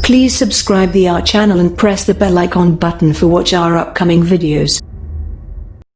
Please subscribe our channel and press the bell icon button for watch our upcoming videos.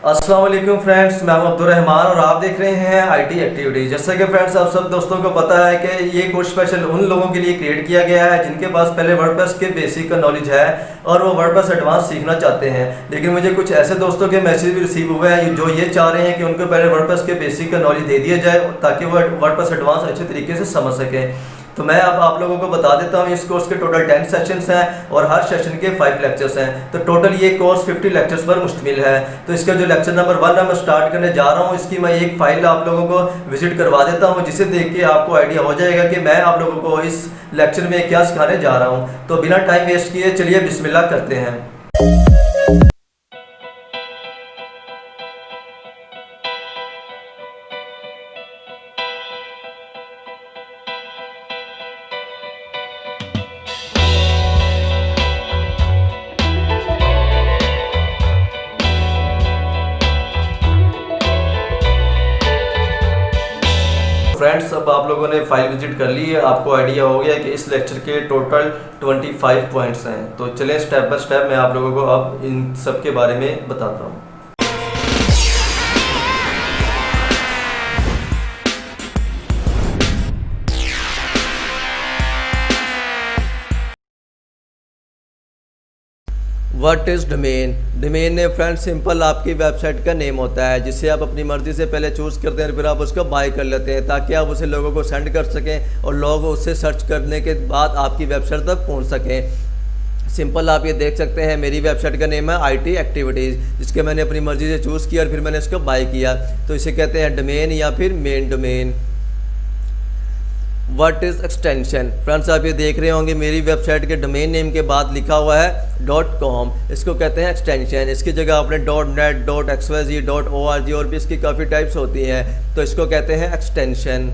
अस्सलाम वालेकुम friends, मैं हूं Abdurrahman और आप देख रहे हैं आईटी एक्टिविटीज। जैसे कि फ्रेंड्स आप सब दोस्तों को पता है कि ये कोर्स स्पेशल उन लोगों के लिए क्रिएट किया गया है जिनके पास पहले वर्डप्रेस के बेसिक का नॉलेज है और वो वर्डप्रेस एडवांस सीखना चाहते हैं। लेकिन मुझे कुछ ऐसे दोस्तों के मैसेज भी रिसीव हुए हैं जो ये चाह रहे हैं कि उनको पहले वर्डप्रेस के बेसिक का नॉलेज दे दिया जाए ताकि वो वर्डप्रेस एडवांस अच्छे तरीके से समझ सकें। तो मैं अब आप लोगों को बता देता हूँ, इस कोर्स के टोटल 10 सेशंस हैं और हर सेशन के 5 लेक्चर्स हैं। तो टोटल ये कोर्स 50 लेक्चर्स पर मुश्तमिल है। तो इसका जो लेक्चर नंबर 1 है मैं स्टार्ट करने जा रहा हूँ। इसकी मैं एक फाइल आप लोगों को विजिट करवा देता हूँ जिसे देख के आपको आइडिया हो जाएगा कि मैं आप लोगों को इस लेक्चर में क्या सिखाने जा रहा हूँ। तो बिना टाइम वेस्ट किए चलिए बिस्मिल्लाह करते हैं। फ्रेंड्स अब आप लोगों ने फाइल विजिट कर ली है, आपको आइडिया हो गया कि इस लेक्चर के टोटल 25 पॉइंट्स हैं। तो चलें स्टेप बाय स्टेप मैं आप लोगों को अब इन सब के बारे में बताता हूँ। What is domain? डोमेन ने फ्रेंड्स सिंपल आपकी वेबसाइट का नेम होता है जिसे आप अपनी मर्ज़ी से पहले चूज़ करते हैं, फिर आप उसको बाय कर लेते हैं ताकि आप उसे लोगों को सेंड कर सकें और लोग उससे सर्च करने के बाद आपकी वेबसाइट तक पहुंच सकें। सिंपल आप ये देख सकते हैं, मेरी वेबसाइट का नेम है आईटी एक्टिविटीज़, जिसके मैंने अपनी मर्ज़ी से चूज़ किया और फिर मैंने इसको बाय किया। तो इसे कहते हैं डोमेन या फिर main domain. What is extension? Friends आप ये देख रहे होंगे मेरी वेबसाइट के डोमेन नेम के बाद लिखा हुआ है .com, इसको कहते हैं एक्सटेंशन। इसकी जगह आपने .net, .xyz, .org और भी इसकी काफ़ी टाइप्स होती हैं, तो इसको कहते हैं एक्सटेंशन।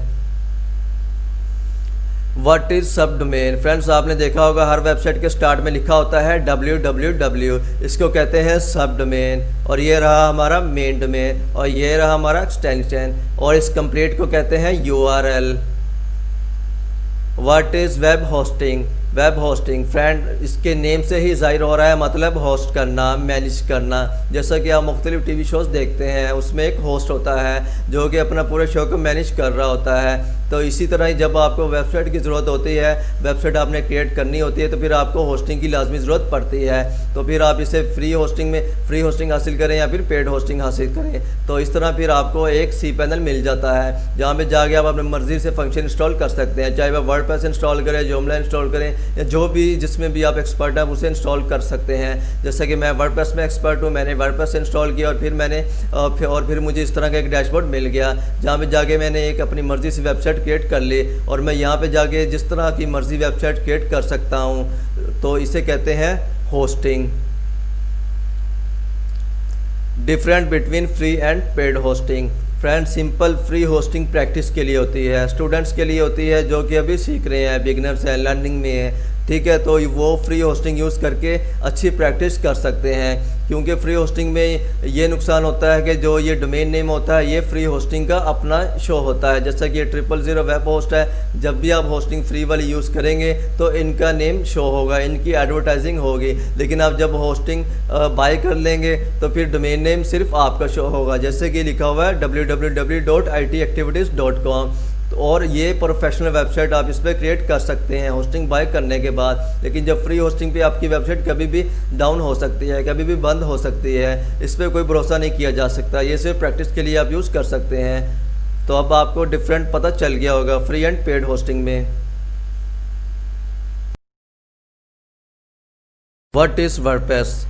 व्हाट इज़ सब डोमेन? फ्रेंड्स आपने देखा होगा हर वेबसाइट के स्टार्ट में लिखा होता है www, इसको कहते हैं सब डोमेन। और ये रहा हमारा मेन डोमेन और ये रहा हमारा एक्सटेंशन और इस कंप्लीट को कहते हैं URL। What is web hosting? Web hosting friend इसके नेम से ही ज़ाहिर हो रहा है, मतलब होस्ट करना, मैनेज करना। जैसा कि आप मुख्तलिफ टीवी शोज़ देखते हैं उसमें एक होस्ट होता है जो कि अपना पूरे शो को मैनेज कर रहा होता है। तो इसी तरह ही जब आपको वेबसाइट की ज़रूरत होती है, वेबसाइट आपने क्रिएट करनी होती है, तो फिर आपको होस्टिंग की लाजमी ज़रूरत पड़ती है। तो फिर आप इसे फ्री होस्टिंग हासिल करें या फिर पेड होस्टिंग हासिल करें। तो इस तरह फिर आपको एक cPanel मिल जाता है जहाँ पे जाके आप अपनी मर्ज़ी से फंक्शन इंस्टॉल कर सकते हैं, चाहे वह वर्डप्रेस इंस्टॉल करें, जोमला इंस्टॉल करें या जो भी जिसमें भी आप एक्सपर्ट हैं उसे इंस्टॉल कर सकते हैं। जैसे कि मैं वर्डप्रेस में एक्सपर्ट हूँ, मैंने वर्डप्रेस इंस्टॉल किया और फिर मुझे इस तरह का एक डैशबोर्ड मिल गया जहाँ पे जाके मैंने एक अपनी मर्ज़ी से वेबसाइट क्रिएट कर ली और मैं यहाँ पे जाके जिस तरह की मर्ज़ी वेबसाइट क्रिएट कर सकता हूँ। तो इसे कहते हैं hosting. Different between free and paid hosting? Friend simple free hosting practice के लिए होती है, स्टूडेंट्स के लिए होती है जो कि अभी सीख रहे हैं, बिगनर्स हैं, लर्निंग में है, ठीक है। तो वो फ्री होस्टिंग यूज़ करके अच्छी प्रैक्टिस कर सकते हैं, क्योंकि फ्री होस्टिंग में ये नुकसान होता है कि जो ये डोमेन नेम होता है ये फ्री होस्टिंग का अपना शो होता है। जैसा कि ये 000 वेब होस्ट है, जब भी आप होस्टिंग फ्री वाली यूज़ करेंगे तो इनका नेम शो होगा, इनकी एडवर्टाइजिंग होगी। लेकिन आप जब होस्टिंग बाय कर लेंगे तो फिर डोमेन नेम सिर्फ आपका शो होगा, जैसे कि लिखा हुआ है www.itactivities.com। और ये प्रोफेशनल वेबसाइट आप इस पर क्रिएट कर सकते हैं होस्टिंग बाय करने के बाद। लेकिन जब फ्री होस्टिंग पे आपकी वेबसाइट कभी भी डाउन हो सकती है, कभी भी बंद हो सकती है, इस पर कोई भरोसा नहीं किया जा सकता। ये सिर्फ प्रैक्टिस के लिए आप यूज़ कर सकते हैं। तो अब आपको डिफरेंट पता चल गया होगा फ्री एंड पेड होस्टिंग में। What is WordPress?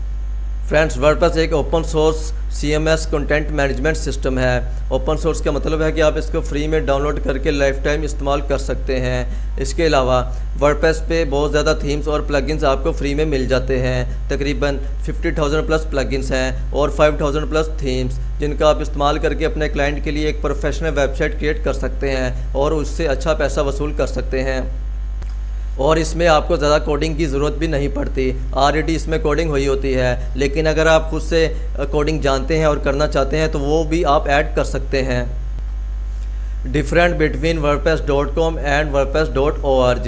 Friends WordPress एक open source CMS content management system है। ओपन सोर्स का मतलब है कि आप इसको फ्री में डाउनलोड करके लाइफ टाइम इस्तेमाल कर सकते हैं। इसके अलावा वर्डप्रेस पे बहुत ज़्यादा थीम्स और प्लगइन्स आपको फ्री में मिल जाते हैं। तकरीबन 50,000 प्लस प्लगइन्स हैं और 5,000 प्लस थीम्स, जिनका आप इस्तेमाल करके अपने क्लाइंट के लिए एक प्रोफेशनल वेबसाइट क्रिएट कर सकते हैं और उससे अच्छा पैसा वसूल कर सकते हैं। और इसमें आपको ज़्यादा कोडिंग की ज़रूरत भी नहीं पड़ती, ऑलरेडी इसमें कोडिंग हुई होती है। लेकिन अगर आप खुद से कोडिंग जानते हैं और करना चाहते हैं तो वो भी आप ऐड कर सकते हैं। Different between wordpress.com and wordpress.org।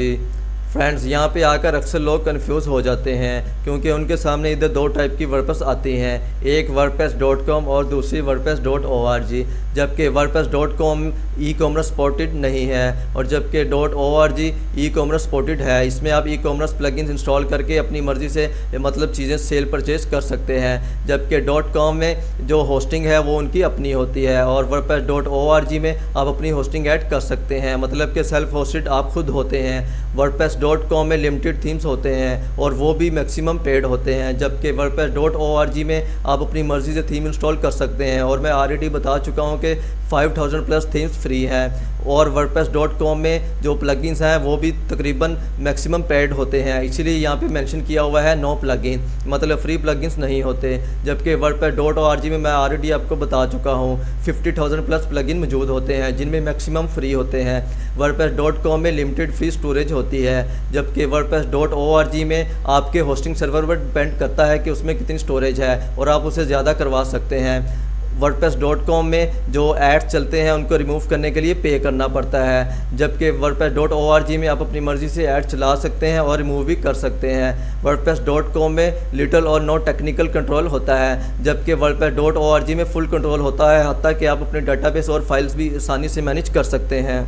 Friends यहाँ पे आकर अक्सर लोग कंफ्यूज हो जाते हैं क्योंकि उनके सामने इधर दो टाइप की वर्डप्रेस आती हैं, एक wordpress.com और दूसरी wordpress.org। जबकि wordpress.com ई कॉमर्स सपोर्टेड नहीं है और जबकि .org ई कॉमर्स सपोर्टेड है। इसमें आप ई कॉमर्स प्लगइन्स इंस्टॉल करके अपनी मर्ज़ी से मतलब चीज़ें सेल परचेज कर सकते हैं। जबकि .com में जो होस्टिंग है वो उनकी अपनी होती है और wordpress.org में आप अपनी होस्टिंग ऐड कर सकते हैं, मतलब कि सेल्फ होस्टेड आप खुद होते हैं। wordpress.com में लिमिटेड थीम्स होते हैं और वो भी मैक्सिमम पेड होते हैं, जबकि wordpress.org में आप अपनी मर्ज़ी से थीम इंस्टॉल कर सकते हैं और मैं ऑलरेडी बता चुका हूँ कि 5000 प्लस थीम्स फ्री है। और wordpress.com में जो प्लगइन्स हैं वो भी तकरीबन मैक्सिमम पेड होते हैं, इसीलिए यहाँ पे मेंशन किया हुआ है नो प्लगइन, मतलब फ्री प्लगइन्स नहीं होते। जबकि wordpress.org में मैं ऑलरेडी आपको बता चुका हूँ 50,000 प्लस प्लगइन मौजूद होते हैं जिनमें मैक्सिमम फ्री होते हैं। wordpress.com में लिमिटेड फ्री स्टोरेज होती है, जबकि wordpress.org में आपके होस्टिंग सर्वर पर डिपेंड करता है कि उसमें कितनी स्टोरेज है और आप उसे ज़्यादा करवा सकते हैं। wordpress.com में जो एड्स चलते हैं उनको रिमूव करने के लिए पे करना पड़ता है, जबकि wordpress.org में आप अपनी मर्ज़ी से ऐड चला सकते हैं और रिमूव भी कर सकते हैं। wordpress.com में लिटिल और नो टेक्निकल कंट्रोल होता है, जबकि wordpress.org में फुल कंट्रोल होता है, हत्ता कि आप अपने डाटाबेस और फाइल्स भी आसानी से मैनेज कर सकते हैं।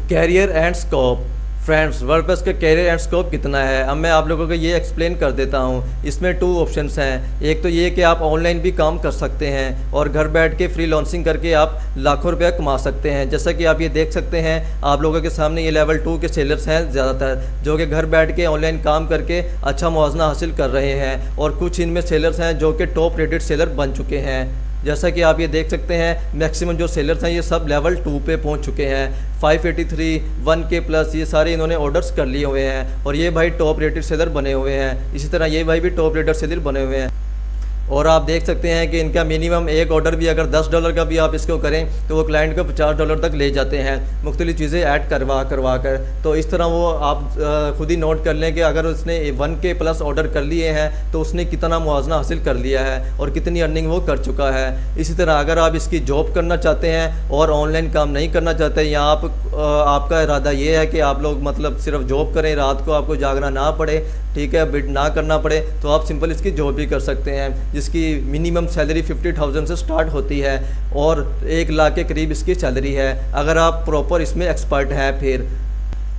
Career and scope. Friends, WordPress का कैरियर एंड स्कोप कितना है, अब मैं आप लोगों को ये एक्सप्लेन कर देता हूँ। इसमें 2 ऑप्शंस हैं। एक तो ये कि आप ऑनलाइन भी काम कर सकते हैं और घर बैठ के फ्री लॉन्चिंग करके आप लाखों रुपया कमा सकते हैं। जैसा कि आप ये देख सकते हैं आप लोगों के सामने ये लेवल 2 के सेलर्स हैं ज़्यादातर, जो कि घर बैठ के ऑनलाइन काम करके अच्छा मुआवजा हासिल कर रहे हैं और कुछ इनमें सेलर्स हैं जो कि टॉप रेटेड सेलर बन चुके हैं। जैसा कि आप ये देख सकते हैं मैक्सिमम जो सेलर्स हैं ये सब लेवल 2 पे पहुंच चुके हैं। 583, 1K प्लस ये सारे इन्होंने ऑर्डर्स कर लिए हुए हैं और ये भाई टॉप रेटेड सेलर बने हुए हैं। इसी तरह ये भाई भी टॉप रेटेड सेलर बने हुए हैं और आप देख सकते हैं कि इनका मिनिमम एक ऑर्डर भी अगर $10 का भी आप इसको करें तो वो क्लाइंट को $50 तक ले जाते हैं मुख्तलिफ चीज़ें ऐड करवा कर। तो इस तरह वो आप खुद ही नोट कर लें कि अगर उसने 1K प्लस ऑर्डर कर लिए हैं तो उसने कितना मुआवजा हासिल कर लिया है और कितनी अर्निंग वो कर चुका है। इसी तरह अगर आप इसकी जॉब करना चाहते हैं और ऑनलाइन काम नहीं करना चाहते या आपका इरादा ये है कि आप लोग मतलब सिर्फ जॉब करें, रात को आपको जागना ना पड़े, ठीक है, बिड ना करना पड़े, तो आप सिंपल इसकी जॉब भी कर सकते हैं जिसकी मिनिमम सैलरी 50,000 से स्टार्ट होती है और 1 लाख के करीब इसकी सैलरी है अगर आप प्रॉपर इसमें एक्सपर्ट हैं। फिर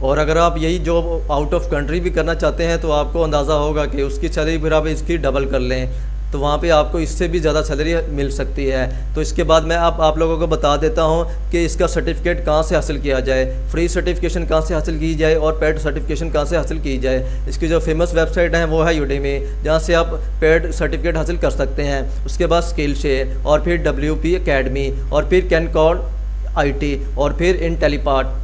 और अगर आप यही जॉब आउट ऑफ कंट्री भी करना चाहते हैं तो आपको अंदाज़ा होगा कि उसकी सैलरी फिर आप इसकी डबल कर लें तो वहाँ पे आपको इससे भी ज़्यादा सैलरी मिल सकती है। तो इसके बाद मैं आप लोगों को बता देता हूँ कि इसका सर्टिफिकेट कहाँ से हासिल किया जाए, फ्री सर्टिफिकेशन कहाँ से हासिल की जाए और पेड सर्टिफिकेशन कहाँ से हासिल की जाए। इसकी जो फेमस वेबसाइट है वो है यूडेमी, जहाँ से आप पेड सर्टिफिकेट हासिल कर सकते हैं। उसके बाद स्किल शेयर और फिर WP अकेडमी और फिर कैनकॉर्ड IT और फिर इंटेलीपार्ट।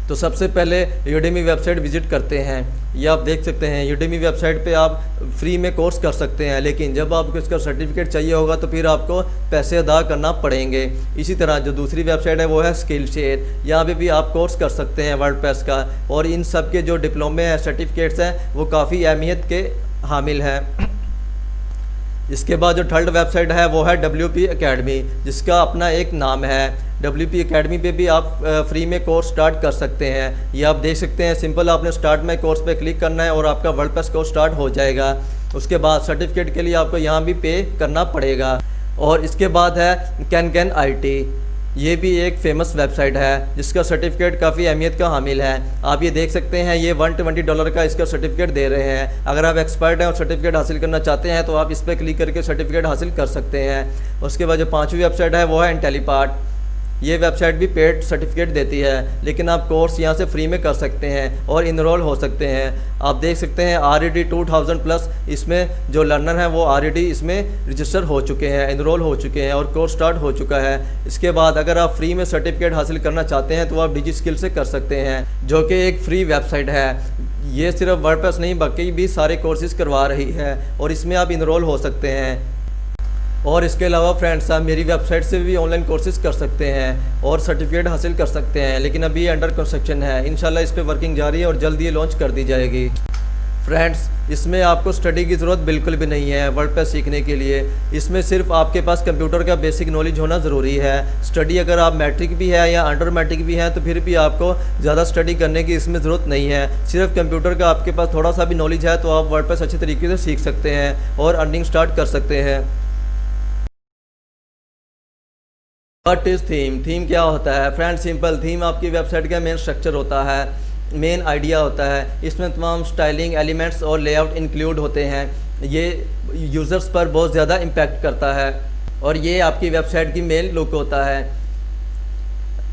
तो सबसे पहले यूडेमी वेबसाइट विज़िट करते हैं। ये आप देख सकते हैं यूडेमी वेबसाइट पे आप फ्री में कोर्स कर सकते हैं, लेकिन जब आपको इसका सर्टिफिकेट चाहिए होगा तो फिर आपको पैसे अदा करना पड़ेंगे। इसी तरह जो दूसरी वेबसाइट है वो है स्किल शेयर, यहाँ पे भी आप कोर्स कर सकते हैं वर्डप्रेस का और इन सब के जो डिप्लोमे हैं, सर्टिफिकेट्स हैं वो काफ़ी अहमियत के हामिल हैं। इसके बाद जो थर्ड वेबसाइट है वो है WP अकेडमी, जिसका अपना एक नाम है। WP अकेडमी पे भी आप फ्री में कोर्स स्टार्ट कर सकते हैं। ये आप देख सकते हैं, सिंपल आपने स्टार्ट में कोर्स पे क्लिक करना है और आपका वर्डप्रेस कोर्स स्टार्ट हो जाएगा। उसके बाद सर्टिफिकेट के लिए आपको यहाँ भी पे करना पड़ेगा। और इसके बाद है कैन IT, ये भी एक फ़ेमस वेबसाइट है जिसका सर्टिफिकेट काफ़ी अहमियत का हामिल है। आप ये देख सकते हैं ये $120 का इसका सर्टिफिकेट दे रहे हैं। अगर आप एक्सपर्ट हैं और सर्टिफिकेट हासिल करना चाहते हैं तो आप इस पर क्लिक करके सर्टिफिकेट हासिल कर सकते हैं। उसके बाद जो 5वीं वेबसाइट है वो है इंटेलीपार्ट। ये वेबसाइट भी पेड सर्टिफिकेट देती है, लेकिन आप कोर्स यहाँ से फ्री में कर सकते हैं और इनरोल हो सकते हैं। आप देख सकते हैं ऑलरेडी 2000 प्लस इसमें जो लर्नर हैं वो ऑलरेडी इसमें रजिस्टर हो चुके हैं, इनरोल हो चुके हैं और कोर्स स्टार्ट हो चुका है। इसके बाद अगर आप फ्री में सर्टिफिकेट हासिल करना चाहते हैं तो आप डिजिस्किल से कर सकते हैं, जो कि एक फ्री वेबसाइट है। ये सिर्फ वर्डप्रेस नहीं बाकी भी सारे कोर्सेज करवा रही है और इसमें आप इनरोल हो सकते हैं। और इसके अलावा फ्रेंड्स, आप मेरी वेबसाइट से भी ऑनलाइन कोर्सेज कर सकते हैं और सर्टिफिकेट हासिल कर सकते हैं, लेकिन अभी अंडर कंस्ट्रक्शन है। इंशाल्लाह इस पर वर्किंग जारी है और जल्दी ये लॉन्च कर दी जाएगी। फ्रेंड्स, इसमें आपको स्टडी की ज़रूरत बिल्कुल भी नहीं है वर्डप्रेस सीखने के लिए। इसमें सिर्फ आपके पास कंप्यूटर का बेसिक नॉलेज होना ज़रूरी है। स्टडी अगर आप मैट्रिक भी है या अंडर मैट्रिक भी हैं तो फिर भी आपको ज़्यादा स्टडी करने की इसमें ज़रूरत नहीं है। सिर्फ कंप्यूटर का आपके पास थोड़ा सा भी नॉलेज है तो आप वर्डप्रेस अच्छे तरीके से सीख सकते हैं और अर्निंग स्टार्ट कर सकते हैं। What is theme? थीम क्या होता है? फ्रेंड सिंपल, थीम आपकी वेबसाइट का मेन स्ट्रक्चर होता है, मेन आइडिया होता है। इसमें तमाम स्टाइलिंग एलिमेंट्स और लेआउट इंक्लूड होते हैं। ये यूज़र्स पर बहुत ज़्यादा इम्पैक्ट करता है और ये आपकी वेबसाइट की मेन लुक होता है।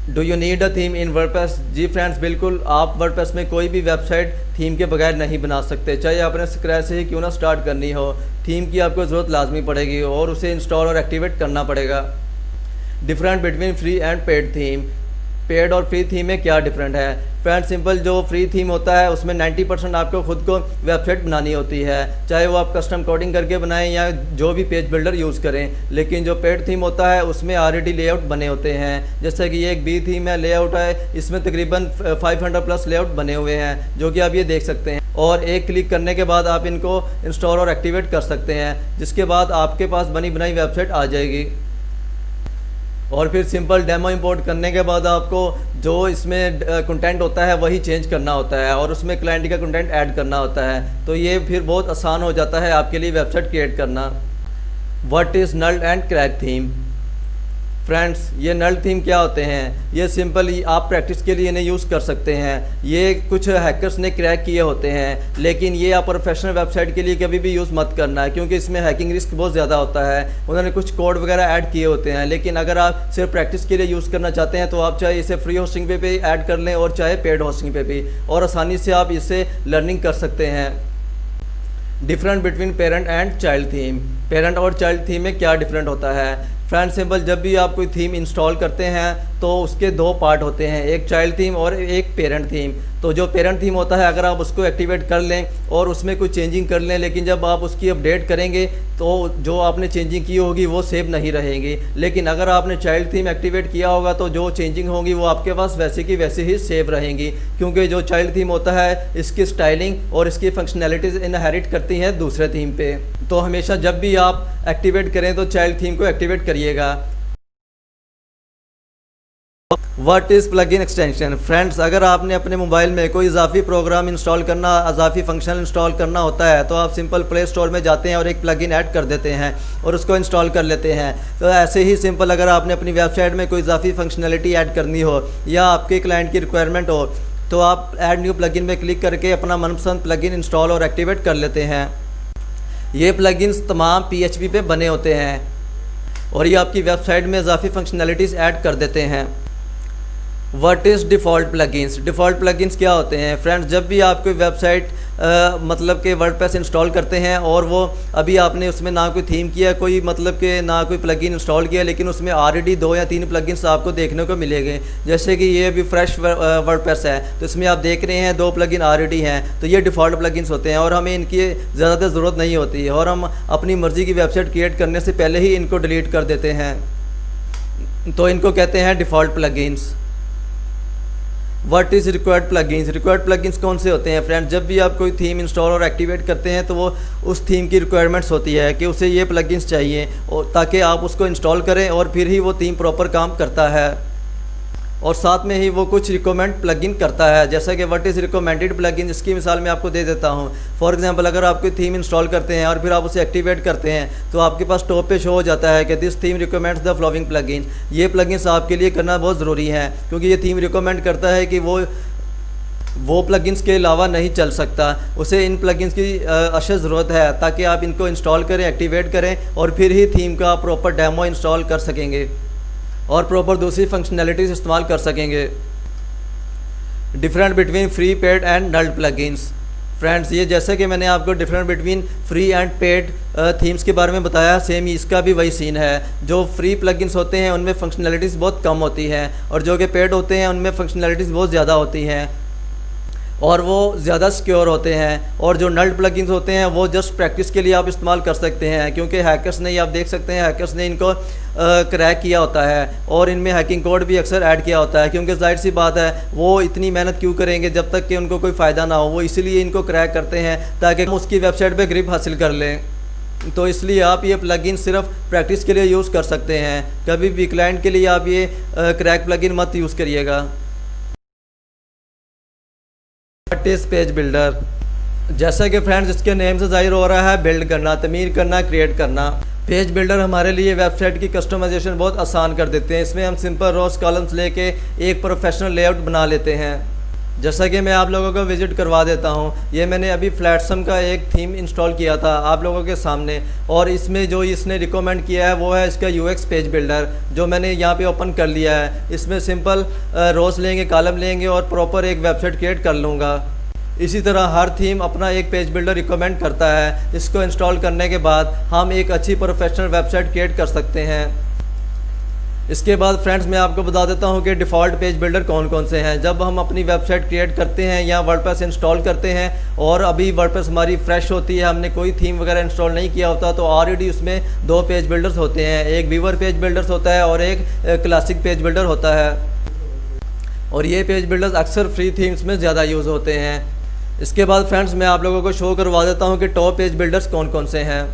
Do you need a theme in WordPress? जी फ्रेंड्स, बिल्कुल। आप वर्डप्रेस में कोई भी वेबसाइट थीम के बगैर नहीं बना सकते, चाहे आपने स्क्रैच से ही क्यों ना स्टार्ट करनी हो। थीम की आपको ज़रूरत लाजमी पड़ेगी और उसे इंस्टॉल और एक्टिवेट करना पड़ेगा। Different between free and paid theme. Paid और फ्री थीम में क्या डिफरेंट है? फ्रेंड सिंपल, जो फ्री थीम होता है उसमें 90% आपको खुद को वेबसाइट बनानी होती है, चाहे वो आप कस्टम कोडिंग करके बनाएं या जो भी पेज बिल्डर यूज़ करें। लेकिन जो पेड थीम होता है उसमें ऑलरेडी लेआउट बने होते हैं। जैसे कि ये एक बी थीम है, लेआउट है, इसमें तकरीबन 500 प्लस लेआउट बने हुए हैं जो कि आप ये देख सकते हैं। और एक क्लिक करने के बाद आप इनको इंस्टॉल और एक्टिवेट कर सकते हैं, जिसके बाद आपके पास बनी बनाई वेबसाइट आ जाएगी। और फिर सिंपल डेमो इंपोर्ट करने के बाद आपको जो इसमें कंटेंट होता है वही चेंज करना होता है और उसमें क्लाइंट का कंटेंट ऐड करना होता है। तो ये फिर बहुत आसान हो जाता है आपके लिए वेबसाइट क्रिएट करना। What is null and crack theme? Friends, ये नल थीम क्या होते हैं? ये सिंपल आप प्रैक्टिस के लिए इन्हें यूज़ कर सकते हैं। ये कुछ हैकर्स ने क्रैक किए होते हैं, लेकिन ये आप प्रोफेशनल वेबसाइट के लिए कभी भी यूज़ मत करना है क्योंकि इसमें हैकिंग रिस्क बहुत ज़्यादा होता है। उन्होंने कुछ कोड वगैरह ऐड किए होते हैं, लेकिन अगर आप सिर्फ प्रैक्टिस के लिए यूज़ करना चाहते हैं तो आप चाहे इसे फ्री होस्टिंग पे भी ऐड कर लें और चाहे पेड होस्टिंग पे भी, और आसानी से आप इससे लर्निंग कर सकते हैं। Different between parent and child theme. Parent और चाइल्ड थीम में क्या डिफरेंट होता है? फ्रेंड सिंपल, जब भी आप कोई थीम इंस्टॉल करते हैं तो उसके दो पार्ट होते हैं, एक चाइल्ड थीम और एक पेरेंट थीम। तो जो पेरेंट थीम होता है अगर आप उसको एक्टिवेट कर लें और उसमें कुछ चेंजिंग कर लें, लेकिन जब आप उसकी अपडेट करेंगे तो जो आपने चेंजिंग की होगी वो सेव नहीं रहेंगी। लेकिन अगर आपने चाइल्ड थीम एक्टिवेट किया होगा तो जो चेंजिंग होगी वो आपके पास वैसे की वैसे ही सेव रहेंगी, क्योंकि जो चाइल्ड थीम होता है इसकी स्टाइलिंग और इसकी फंक्शनैलिटीज़ इनहेरिट करती हैं दूसरे थीम पे। तो हमेशा जब भी आप एक्टिवेट करें तो चाइल्ड थीम को एक्टिवेट करिएगा। What is plugin extension? Friends, अगर आपने अपने मोबाइल में कोई इजाफी प्रोग्राम इंस्टॉल करना, इजाफी फंक्शन इंस्टॉल करना होता है तो आप सिंपल प्ले स्टोर में जाते हैं और एक प्लगइन ऐड कर देते हैं और उसको इंस्टॉल कर लेते हैं। तो ऐसे ही सिंपल अगर आपने अपनी वेबसाइट में कोई इजाफी फंक्शनलिटी ऐड करनी हो या आपके क्लाइंट की रिक्वायरमेंट हो तो आप ऐड न्यू प्लगइन में क्लिक करके अपना मनपसंद प्लगइन इंस्टॉल और एक्टिवेट कर लेते हैं। ये प्लगइन्स तमाम PHP पे बने होते हैं और ये आपकी वेबसाइट में इजाफी फंक्शनैलिटीज़ ऐड कर देते हैं। What is default plugins? Default plugins क्या होते हैं? फ्रेंड्स, जब भी आप कोई वेबसाइट मतलब कि वर्डप्रेस इंस्टॉल करते हैं और वो अभी आपने उसमें ना कोई थीम किया, कोई मतलब कि ना कोई प्लगइन इंस्टॉल किया, लेकिन उसमें ऑलरेडी 2 या 3 प्लगइन्स आपको देखने को मिलेंगे। जैसे कि ये अभी फ्रेश वर्डप्रेस है तो इसमें आप देख रहे हैं 2 प्लगइन ऑलरेडी हैं, तो ये डिफ़ॉल्ट प्लगइन्स होते हैं और हमें इनकी ज़्यादातर ज़रूरत नहीं होती है और हम अपनी मर्ज़ी की वेबसाइट क्रिएट करने से पहले ही इनको डिलीट कर देते हैं। तो इनको कहते हैं default plugins. What is required plugins? Required plugins कौन से होते हैं? फ्रेंड, जब भी आप कोई थीम इंस्टॉल और एक्टिवेट करते हैं तो वो उस थीम की रिक्वायरमेंट्स होती है कि उसे ये प्लगइन्स चाहिए और ताकि आप उसको इंस्टॉल करें और फिर ही वो थीम प्रॉपर काम करता है। और साथ में ही वो कुछ रिकमेंड प्लगइन करता है, जैसा कि व्हाट इज़ रिकमेंडेड प्लगइन, इसकी मिसाल मैं आपको दे देता हूँ। फॉर एग्जांपल, अगर आप कोई थीम इंस्टॉल करते हैं और फिर आप उसे एक्टिवेट करते हैं तो आपके पास टॉप पे शो हो जाता है कि this theme recommends the following plugin. ये प्लगइन्स आपके लिए करना बहुत ज़रूरी है क्योंकि ये थीम रिकमेंड करता है कि वो प्लगइन्स के अलावा नहीं चल सकता, उसे इन प्लगइन्स की अशद ज़रूरत है ताकि आप इनको इंस्टॉल करें, एक्टिवेट करें और फिर ही थीम का प्रॉपर डेमो इंस्टॉल कर सकेंगे और प्रॉपर दूसरी फंक्शनैलिटीज़ इस्तेमाल कर सकेंगे। Different between free, paid and null plugins. Friends, ये जैसे कि मैंने आपको different between free and paid themes के बारे में बताया, सेम इसका भी वही सीन है। जो फ्री प्लगइन्स होते हैं उनमें फंक्शनैलिटीज़ बहुत कम होती हैं और जो कि पेड होते हैं उनमें फंक्शनैलिटीज़ बहुत ज़्यादा होती हैं। और वो ज़्यादा सिक्योर होते हैं। और जो नल्ड प्लगइन्स होते हैं वो जस्ट प्रैक्टिस के लिए आप इस्तेमाल कर सकते हैं, क्योंकि हैकर्स ने, आप देख सकते हैं हैकर्स ने इनको क्रैक किया होता है और इनमें हैकिंग कोड भी अक्सर ऐड किया होता है, क्योंकि जाहिर सी बात है वो इतनी मेहनत क्यों करेंगे जब तक कि उनको कोई फ़ायदा ना हो। वो इसीलिए इनको क्रैक करते हैं ताकि हम उसकी वेबसाइट पर ग्रिप हासिल कर लें। तो इसलिए आप ये प्लगइन सिर्फ प्रैक्टिस के लिए यूज़ कर सकते हैं, कभी भी क्लाइंट के लिए आप ये क्रैक प्लगइन मत यूज़ करिएगा। What is page builder? जैसा कि फ्रेंड्स इसके नेम से जाहिर हो रहा है, बिल्ड करना, तमीर करना, क्रिएट करना। पेज बिल्डर हमारे लिए वेबसाइट की कस्टमाइजेशन बहुत आसान कर देते हैं। इसमें हम सिंपल रोज कॉलम्स लेके एक प्रोफेशनल लेआउट बना लेते हैं। जैसा कि मैं आप लोगों को विज़िट करवा देता हूं, ये मैंने अभी फ्लैटसम का एक थीम इंस्टॉल किया था आप लोगों के सामने, और इसमें जो इसने रिकमेंड किया है वो है इसका यूएक्स पेज बिल्डर, जो मैंने यहाँ पे ओपन कर लिया है। इसमें सिंपल रोज़ लेंगे, कॉलम लेंगे और प्रॉपर एक वेबसाइट क्रिएट कर लूँगा। इसी तरह हर थीम अपना एक पेज बिल्डर रिकमेंड करता है। इसको इंस्टॉल करने के बाद हम एक अच्छी प्रोफेशनल वेबसाइट क्रिएट कर सकते हैं। इसके बाद फ्रेंड्स मैं आपको बता देता हूं कि डिफ़ॉल्ट पेज बिल्डर कौन कौन से हैं। जब हम अपनी वेबसाइट क्रिएट करते हैं या वर्डप्रेस इंस्टॉल करते हैं और अभी वर्डप्रेस हमारी फ्रेश होती है, हमने कोई थीम वगैरह इंस्टॉल नहीं किया होता, तो ऑलरेडी उसमें 2 पेज बिल्डर्स होते हैं। एक व्यूअर पेज बिल्डर्स होता है और एक क्लासिक पेज बिल्डर होता है। और ये पेज बिल्डर्स अक्सर फ्री थीम्स में ज़्यादा यूज़ होते हैं। इसके बाद फ्रेंड्स मैं आप लोगों को शो करवा देता हूँ कि टॉप पेज बिल्डर्स कौन कौन से हैं।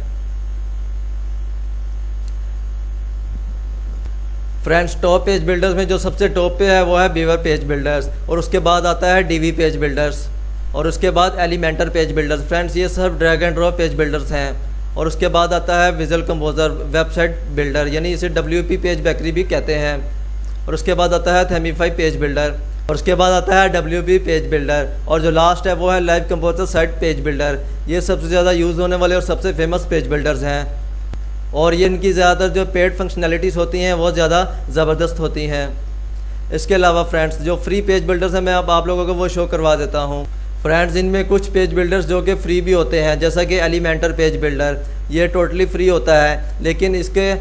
फ्रेंड्स टॉप पेज बिल्डर्स में जो सबसे टॉप पे है वो है व्यूअर पेज बिल्डर्स, और उसके बाद आता है डीवी पेज बिल्डर्स, और उसके बाद एलिमेंटर पेज बिल्डर्स। फ्रेंड्स ये सब drag and drop page builders हैं। और उसके बाद आता है विजुअल कंपोजर वेबसाइट बिल्डर, यानी इसे WP पेज बेकरी भी कहते हैं। और उसके बाद आता है थेमीफाई पेज बिल्डर, और उसके बाद आता है WP पेज बिल्डर, और जो लास्ट है वो है live composer site page builder. ये सबसे ज़्यादा यूज़ होने वाले और सबसे फेमस पेज बिल्डर्स हैं, और ये इनकी ज़्यादातर जो पेड फंक्शनैलिटीज़ होती हैं वो ज़्यादा ज़बरदस्त होती हैं। इसके अलावा फ्रेंड्स जो फ्री पेज बिल्डर्स हैं मैं अब आप लोगों को वो शो करवा देता हूँ। फ्रेंड्स इनमें कुछ पेज बिल्डर्स जो कि फ्री भी होते हैं, जैसा कि एलिमेंटर पेज बिल्डर, ये टोटली फ्री होता है, लेकिन इसके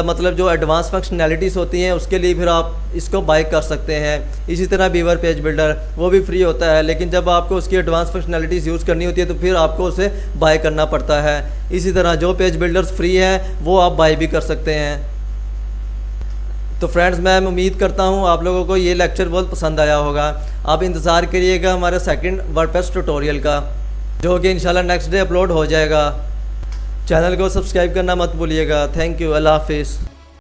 मतलब जो एडवांस फंक्शनैलिटीज़ होती हैं उसके लिए फिर आप इसको बाय कर सकते हैं। इसी तरह व्यूअर पेज बिल्डर वो भी फ्री होता है, लेकिन जब आपको उसकी एडवांस फंक्शनैलिटीज़ यूज़ करनी होती है तो फिर आपको उसे बाय करना पड़ता है। इसी तरह जो पेज बिल्डर्स फ्री हैं वो आप बाय भी कर सकते हैं। तो फ्रेंड्स मैं उम्मीद करता हूँ आप लोगों को ये लेक्चर बहुत पसंद आया होगा। आप इंतज़ार करिएगा हमारे सेकंड वर्डप्रेस ट्यूटोरियल का, जो कि इंशाल्लाह नेक्स्ट डे अपलोड हो जाएगा। चैनल को सब्सक्राइब करना मत भूलिएगा। थैंक यू, अल्लाह हाफिज़।